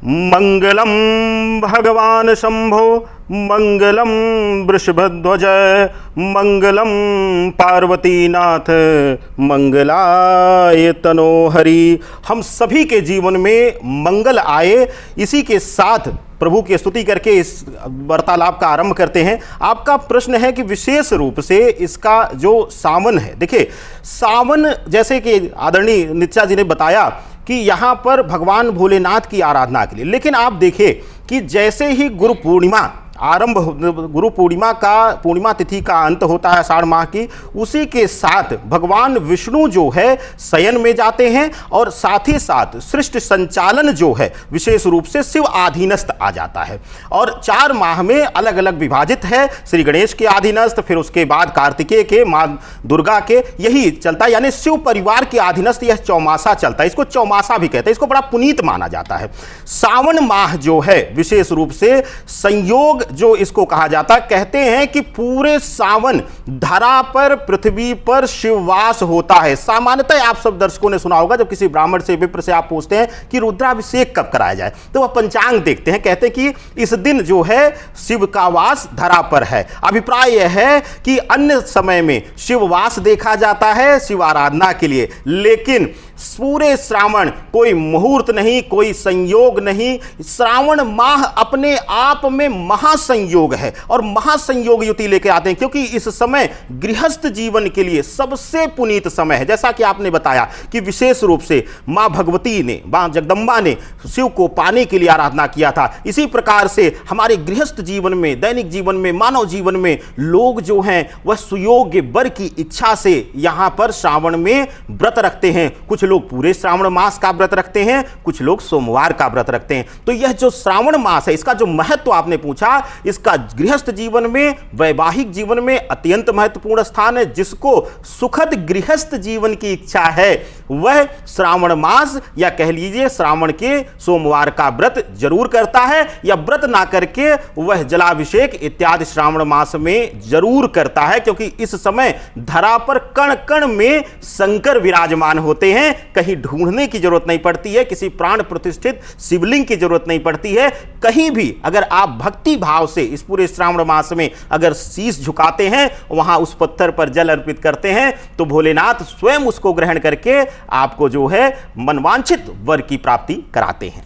मंगलम भगवान शंभो मंगलम वृषभध्वज मंगलम पार्वतीनाथ मंगलाय तनोहरि। हम सभी के जीवन में मंगल आए, इसी के साथ प्रभु की स्तुति करके इस वार्तालाप का आरंभ करते हैं। आपका प्रश्न है कि विशेष रूप से इसका जो सावन है, देखिए सावन जैसे कि आदरणीय नित्या जी ने बताया कि यहाँ पर भगवान भोलेनाथ की आराधना के लिए, लेकिन आप देखिए कि जैसे ही गुरु पूर्णिमा आरंभ, गुरु पूर्णिमा तिथि का अंत होता है आषाढ़ माह की, उसी के साथ भगवान विष्णु जो है शयन में जाते हैं और साथ ही साथ सृष्टि संचालन जो है विशेष रूप से शिव आधीनस्थ आ जाता है। और 4 माह में अलग अलग विभाजित है, श्री गणेश के आधीनस्थ, फिर उसके बाद कार्तिकेय के, माँ दुर्गा के, यही चलता है। यानी शिव परिवार के अधीनस्थ यह चौमासा चलता है, इसको चौमासा भी कहते हैं, इसको बड़ा पुनीत माना जाता है। सावन माह जो है विशेष रूप से संयोग जो इसको कहा जाता, कहते हैं कि पूरे सावन धरा पर पृथ्वी पर शिववास होता है। सामान्यतः आप सब दर्शकों ने सुना होगा, जब किसी ब्राह्मण से विप्र से आप पूछते हैं कि रुद्राभिषेक कब कराया जाए, तो वह पंचांग देखते हैं, कहते हैं कि इस दिन जो है शिव का वास धरा पर है। अभिप्राय यह है कि अन्य समय में शिववास देखा जाता है शिव आराधना के लिए, लेकिन पूरे श्रावण कोई मुहूर्त नहीं, कोई संयोग नहीं। श्रावण माह अपने आप में महासंयोग है और महासंयोग युति लेकर आते हैं, क्योंकि इस समय गृहस्थ जीवन के लिए सबसे पुनीत समय है। जैसा कि आपने बताया कि विशेष रूप से मां भगवती ने, मां जगदम्बा ने शिव को पाने के लिए आराधना किया था, इसी प्रकार से हमारे गृहस्थ जीवन में, दैनिक जीवन में, मानव जीवन में लोग जो हैं वह सुयोग्य वर की इच्छा से यहां पर श्रावण में व्रत रखते हैं। कुछ लोग पूरे श्रावण मास का व्रत रखते हैं, कुछ लोग सोमवार का व्रत रखते हैं। तो यह जो श्रावण मास है, इसका जो महत्व आपने पूछा, इसका गृहस्थ जीवन में, वैवाहिक जीवन में अत्यंत महत्वपूर्ण स्थान है। जिसको सुखद गृहस्थ जीवन की इच्छा है वह श्रावण मास या कह लीजिए श्रावण के सोमवार का व्रत जरूर करता है, या व्रत ना करके वह जलाभिषेक इत्यादि श्रावण मास में जरूर करता है, क्योंकि इस समय धरा पर कण कण में शंकर विराजमान होते हैं। कहीं ढूंढने की जरूरत नहीं पड़ती है, किसी प्राण प्रतिष्ठित शिवलिंग की जरूरत नहीं पड़ती है। कहीं भी अगर आप भक्ति भाव से इस पूरे श्रावण मास में अगर शीश झुकाते हैं, वहां उस पत्थर पर जल अर्पित करते हैं, तो भोलेनाथ स्वयं उसको ग्रहण करके आपको जो है मनवांछित वर की प्राप्ति कराते हैं।